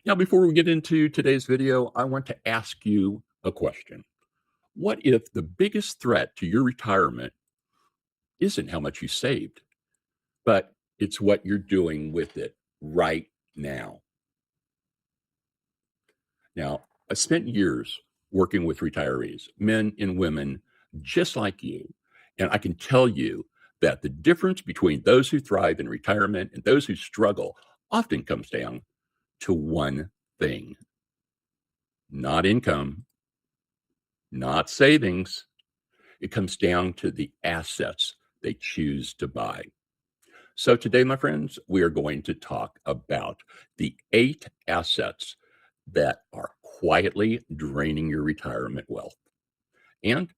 Now, before we get into today's video, I want to ask you a question. What if the biggest threat to your retirement isn't how much you saved, but it's what you're doing with it right now? Now, I spent years working with retirees, men and women just like you. And I can tell you that the difference between those who thrive in retirement and those who struggle often comes down to one thing: not income, not savings. It comes down to the assets they choose to buy. So, today, my friends, we are going to talk about the 8 assets that are quietly draining your retirement wealth and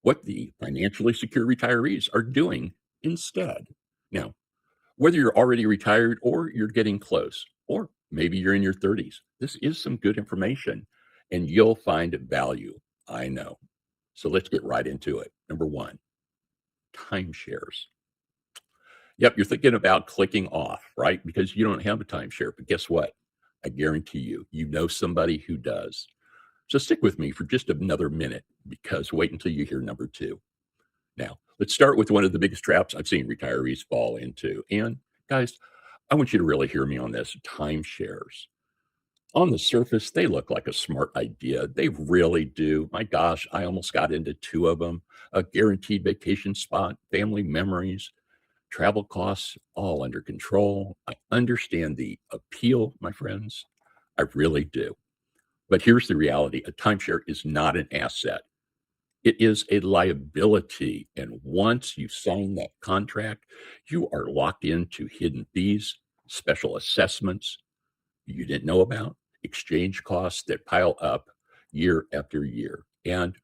what the financially secure retirees are doing instead. Now, whether you're already retired or you're getting close, or maybe you're in your 30s, this is some good information and you'll find value. I know. So let's get right into it. Number one, timeshares. Yep, you're thinking about clicking off, right? Because you don't have a timeshare. But guess what? I guarantee you know somebody who does. So stick with me for just another minute because wait until you hear number two. Now, let's start with one of the biggest traps I've seen retirees fall into. And guys, I want you to really hear me on this: timeshares. On the surface, they look like a smart idea. They really do. My gosh, I almost got into 2 of them: a guaranteed vacation spot, family memories, travel costs, all under control. I understand the appeal, my friends. I really do. But here's the reality: a timeshare is not an asset, it is a liability. And once you sign that contract, you are locked into hidden fees, special assessments you didn't know about, exchange costs that pile up year after year. And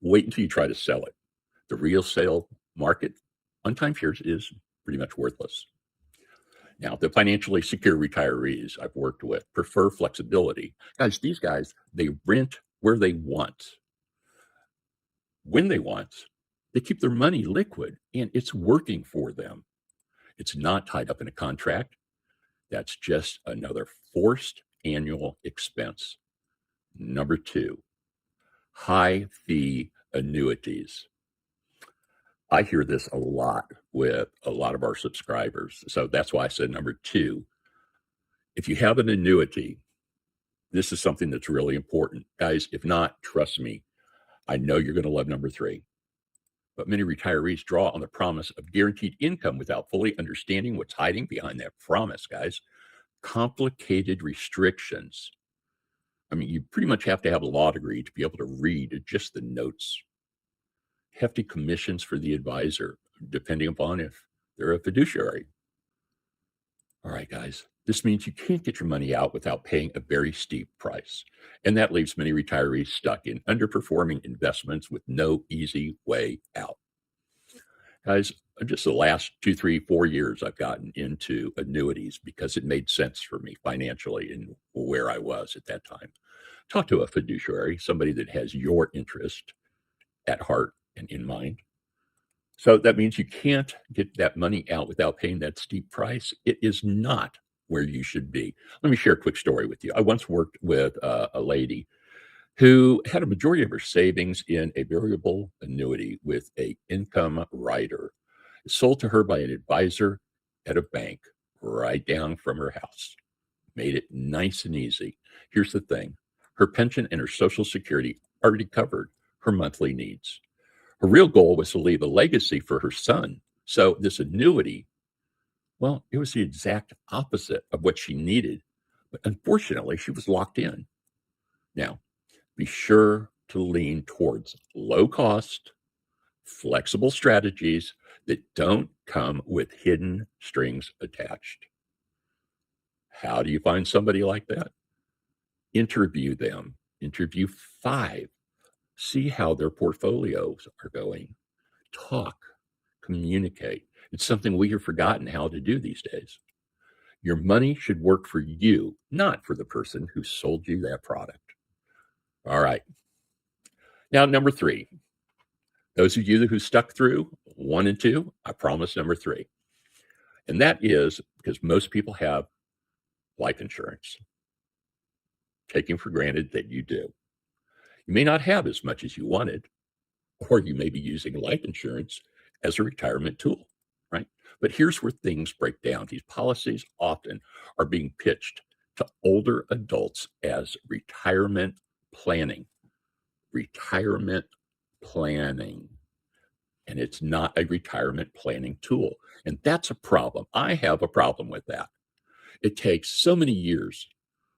wait until you try to sell it. The real sale market on timeshares is pretty much worthless. Now, the financially secure retirees I've worked with prefer flexibility. Guys, these guys, they rent where they want, when they want. They keep their money liquid and it's working for them. It's not tied up in a contract. That's just another forced annual expense. Number two, high fee annuities. I hear this a lot with a lot of our subscribers. So that's why I said number two. If you have an annuity, this is something that's really important. Guys, if not, trust me, I know you're going to love number three. But many retirees draw on the promise of guaranteed income without fully understanding what's hiding behind that promise, guys. Complicated restrictions. I mean, you pretty much have to have a law degree to be able to read just the notes. Hefty commissions for the advisor, depending upon if they're a fiduciary. All right, guys, this means you can't get your money out without paying a very steep price. And that leaves many retirees stuck in underperforming investments with no easy way out. Guys, just the last 2, 3, 4 years, I've gotten into annuities because it made sense for me financially and where I was at that time. Talk to a fiduciary, somebody that has your interest at heart and in mind. So that means you can't get that money out without paying that steep price. It is not where you should be. Let me share a quick story with you. I once worked with a lady who had a majority of her savings in a variable annuity with a income rider sold to her by an advisor at a bank right down from her house. Made it nice and easy. Here's the thing: her pension and her Social Security already covered her monthly needs. Her real goal was to leave a legacy for her son. So this annuity, well, it was the exact opposite of what she needed. But unfortunately, she was locked in. Now, be sure to lean towards low cost, flexible strategies that don't come with hidden strings attached. How do you find somebody like that? Interview them. Interview 5. See how their portfolios are going. Talk, communicate. It's something we have forgotten how to do these days. Your money should work for you, not for the person who sold you that product. All right. Now, number 3. Those of you who stuck through 1 and 2, I promise number 3. And that is because most people have life insurance. taking for granted that you do. You may not have as much as you wanted, or you may be using life insurance as a retirement tool, right? But here's where things break down. These policies often are being pitched to older adults as retirement planning. Retirement planning. And it's not a retirement planning tool. And that's a problem. I have a problem with that. It takes so many years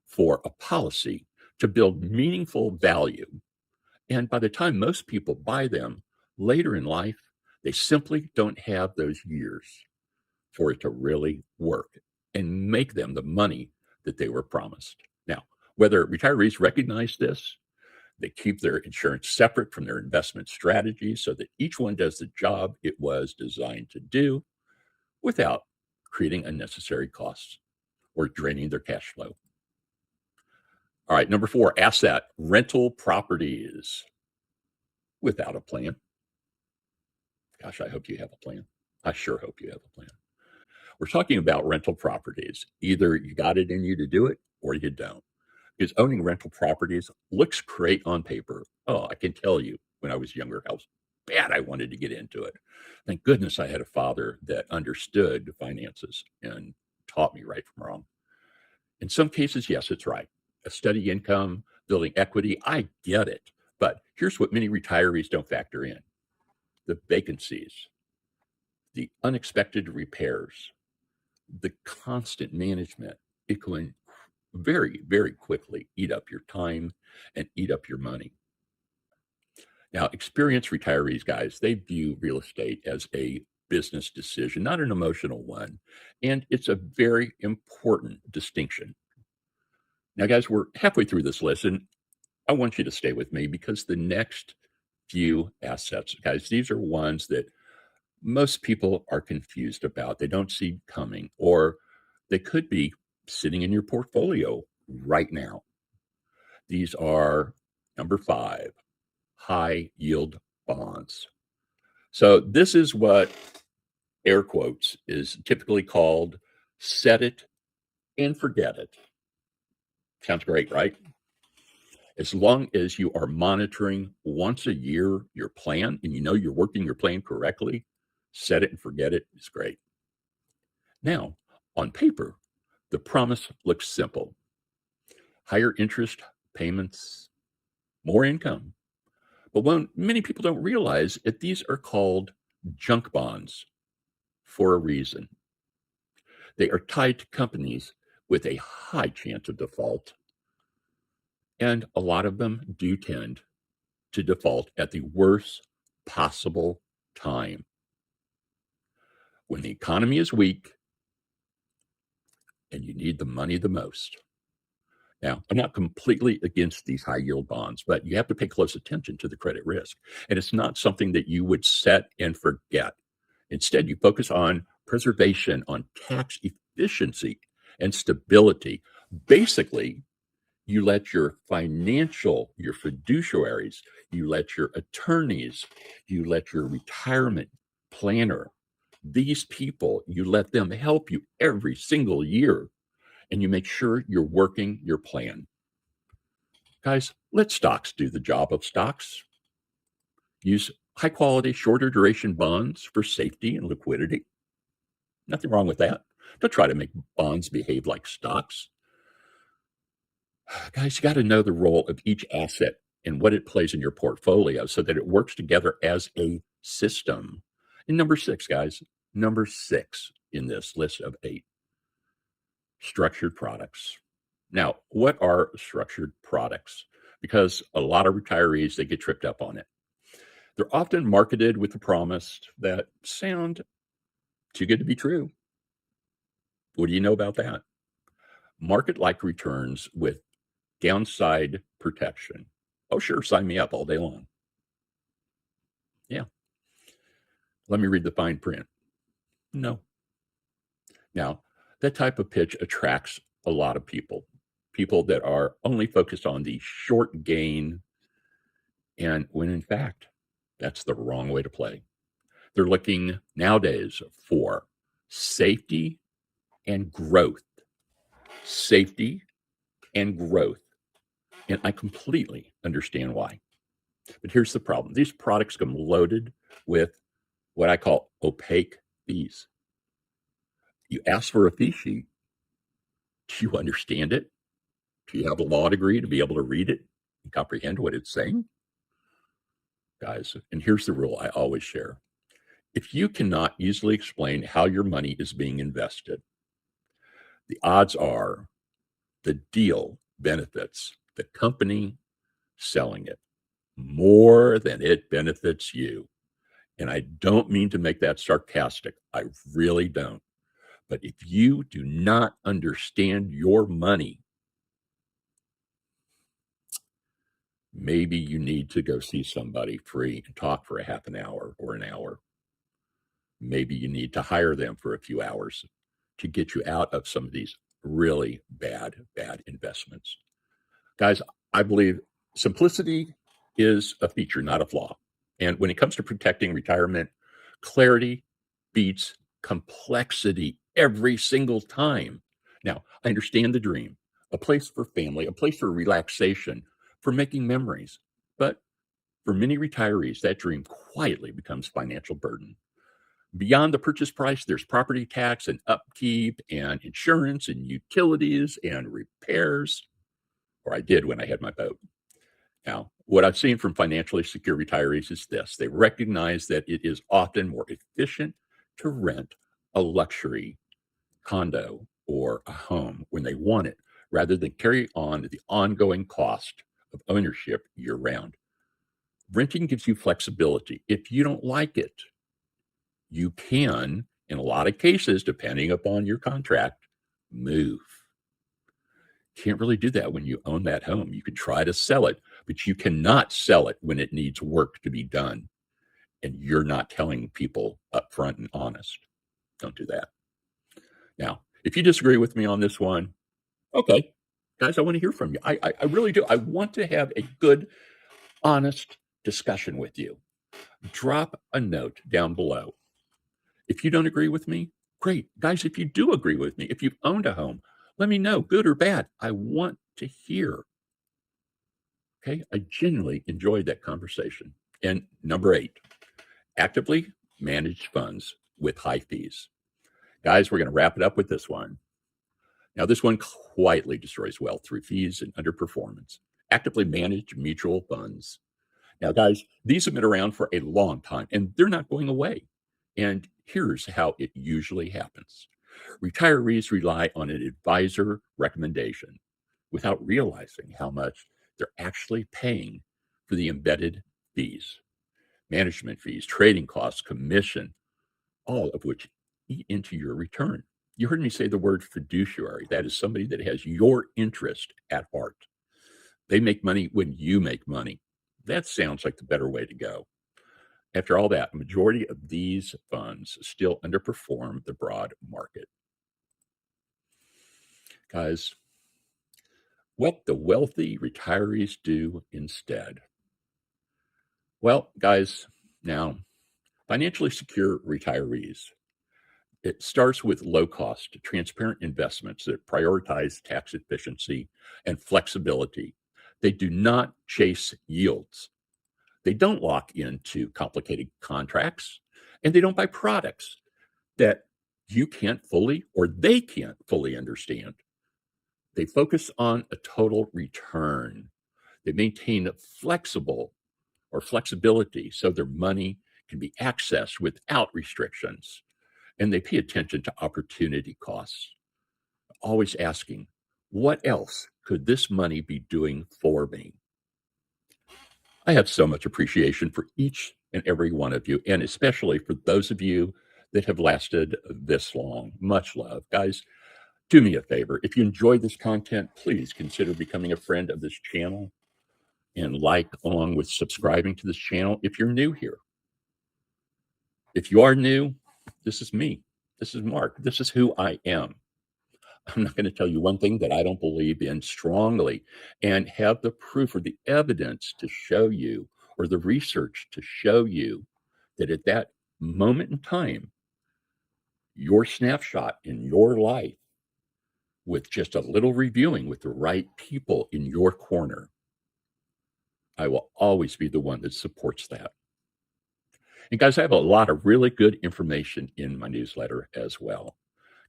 for a policy to build meaningful value. And by the time most people buy them later in life, they simply don't have those years for it to really work and make them the money that they were promised. Now, whether retirees recognize this, they keep their insurance separate from their investment strategy so that each one does the job it was designed to do without creating unnecessary costs or draining their cash flow. All right, number 4, asset rental properties without a plan. Gosh, I hope you have a plan. I sure hope you have a plan. We're talking about rental properties. Either you got it in you to do it or you don't. Because owning rental properties looks great on paper. Oh, I can tell you when I was younger how bad I wanted to get into it. Thank goodness I had a father that understood finances and taught me right from wrong. In some cases, yes, it's right. A steady income, building equity, I get it. But here's what many retirees don't factor in: the vacancies, the unexpected repairs, the constant management. It can very, very quickly eat up your time and eat up your money. Now, experienced retirees, guys, they view real estate as a business decision, not an emotional one. And it's a very important distinction. Now, guys, we're halfway through this lesson. I want you to stay with me because the next few assets, guys, these are ones that most people are confused about. They don't see coming, or they could be sitting in your portfolio right now. These are number 5, high yield bonds. So this is what, air quotes, is typically called set it and forget it. Sounds great, right? As long as you are monitoring once a year your plan and you know you're working your plan correctly, set it and forget it is great. Now, on paper, the promise looks simple: higher interest payments, more income. But what many people don't realize that these are called junk bonds for a reason. They are tied to companies with a high chance of default, and a lot of them do tend to default at the worst possible time, when the economy is weak and you need the money the most. Now, I'm not completely against these high yield bonds, but you have to pay close attention to the credit risk. And it's not something that you would set and forget. Instead, you focus on preservation, on tax efficiency and stability. Basically, you let your fiduciaries, you let your attorneys, you let your retirement planner, these people, you let them help you every single year, and you make sure you're working your plan. Guys, let stocks do the job of stocks. Use high quality, shorter duration bonds for safety and liquidity. Nothing wrong with that. Don't try to make bonds behave like stocks. Guys, you got to know the role of each asset and what it plays in your portfolio so that it works together as a system. And number 6, guys, number 6 in this list of 8, structured products. Now, what are structured products? Because a lot of retirees, they get tripped up on it. They're often marketed with the promise that sound too good to be true. What do you know about that? Market-like returns with downside protection. Oh, sure, sign me up all day long. Yeah. Let me read the fine print. No. Now, that type of pitch attracts a lot of people that are only focused on the short gain, and when in fact, that's the wrong way to play. They're looking nowadays for safety and growth. Safety and growth. And I completely understand why. But here's the problem. These products come loaded with what I call opaque fees. You ask for a fee sheet. Do you understand it? Do you have a law degree to be able to read it and comprehend what it's saying? Guys, and here's the rule I always share. If you cannot easily explain how your money is being invested, the odds are the deal benefits the company selling it more than it benefits you. And I don't mean to make that sarcastic. I really don't. But if you do not understand your money, maybe you need to go see somebody free and talk for a half an hour or an hour. Maybe you need to hire them for a few hours to get you out of some of these really bad investments. Guys, I believe simplicity is a feature, not a flaw. And when it comes to protecting retirement, clarity beats complexity every single time. Now, I understand the dream, a place for family, a place for relaxation, for making memories. But for many retirees, that dream quietly becomes financial burden. Beyond the purchase price, there's property tax and upkeep and insurance and utilities and repairs, or I did when I had my boat. Now, what I've seen from financially secure retirees is this: they recognize that it is often more efficient to rent a luxury condo or a home when they want it rather than carry on the ongoing cost of ownership year round. Renting gives you flexibility. If you don't like it, you can, in a lot of cases, depending upon your contract, move. Can't really do that when you own that home. You can try to sell it, but you cannot sell it when it needs work to be done. And you're not telling people upfront and honest. Don't do that. Now, if you disagree with me on this one, okay, guys, I want to hear from you. I really do. I want to have a good, honest discussion with you. Drop a note down below. If you don't agree with me, great. Guys, if you do agree with me, if you've owned a home, let me know, good or bad. I want to hear. Okay. I genuinely enjoyed that conversation. And number 8, actively managed funds with high fees. Guys, we're going to wrap it up with this one. Now, this one quietly destroys wealth through fees and underperformance. Actively managed mutual funds. Now, guys, these have been around for a long time and they're not going away. And here's how it usually happens: retirees rely on an advisor recommendation without realizing how much they're actually paying for the embedded fees, management fees, trading costs, commission, all of which eat into your return. You heard me say the word fiduciary. That is somebody that has your interest at heart. They make money when you make money. That sounds like the better way to go. After all that, a majority of these funds still underperform the broad market. Guys, what the wealthy retirees do instead. Well, guys, now, financially secure retirees, it starts with low cost, transparent investments that prioritize tax efficiency and flexibility. They do not chase yields. They don't lock into complicated contracts, and they don't buy products that you can't fully or they can't fully understand. They focus on a total return. They maintain flexibility so their money can be accessed without restrictions. And they pay attention to opportunity costs, always asking, what else could this money be doing for me? I have so much appreciation for each and every one of you, and especially for those of you that have lasted this long. Much love. Guys, do me a favor. If you enjoyed this content, please consider becoming a friend of this channel and along with subscribing to this channel if you're new here. If you are new, this is me. This is Mark. This is who I am. I'm not going to tell you one thing that I don't believe in strongly and have the proof or the evidence to show you or the research to show you that at that moment in time, your snapshot in your life with just a little reviewing with the right people in your corner I will always be the one that supports that. And guys, I have a lot of really good information in my newsletter as well.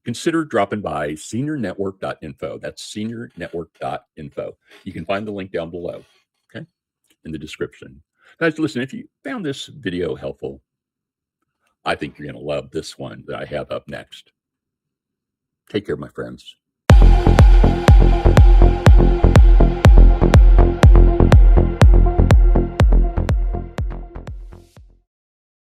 Consider dropping by seniornetwork.info. That's seniornetwork.info. You can find the link down below, okay, in the description. Guys, listen, if you found this video helpful, I think you're going to love this one that I have up next. Take care, my friends.